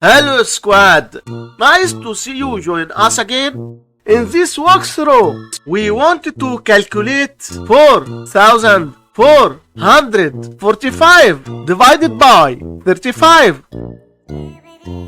Hello squad! Nice to see you join us again. In this walkthrough, we want to calculate 4,445 divided by 35.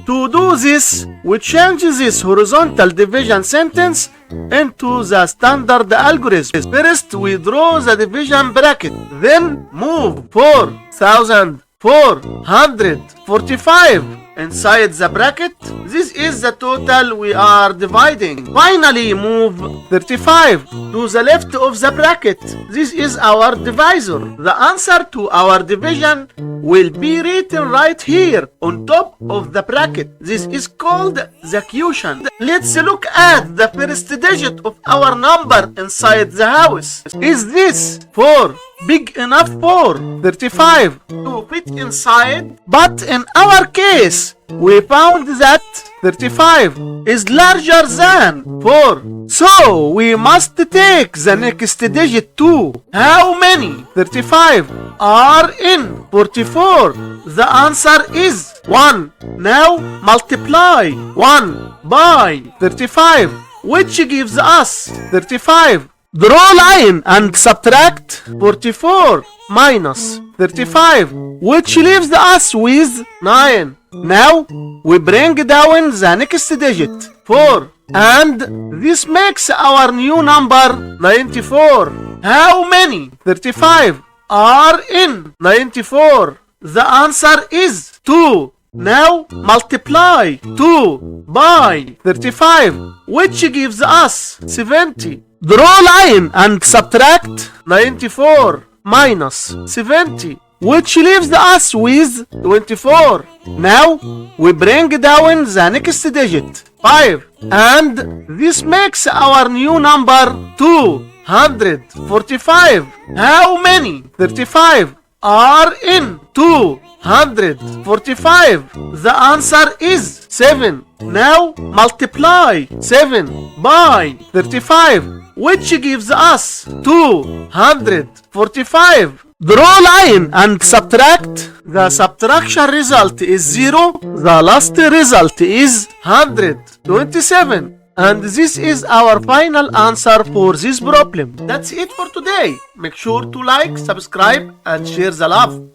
To do this, we change this horizontal division sentence into the standard algorithm. First, we draw the division bracket, then move 4,445 inside the bracket. This is the total we are dividing. Finally, move 35 to the left of the bracket. This is our divisor. The answer to our division will be written right here on top of the bracket. This is called the quotient. Let's look at the first digit of our number inside the house. Is this 4 big enough for 35 to fit inside? But in our case, we found that 35 is larger than 4. So we must take the next digit too. How many 35 are in 44? The answer is 1. Now multiply 1 by 35, which gives us 35. Draw line and subtract 44 minus 35, which leaves us with 9. Now we bring down the next digit 4, and this makes our new number 94. How many 35 are in 94? The answer is 2. Now multiply 2 by 35, which gives us 70. Draw line and subtract 94 minus 70, which leaves us with 24. Now we bring down the next digit 5, and this makes our new number 245. How many 35 are in 245? The answer is 7. Now multiply 7 by 35, which gives us 245. Draw line and subtract. The subtraction result is 0. The last result is 127. And this is our final answer for this problem. That's it for today. Make sure to like, subscribe, and share the love.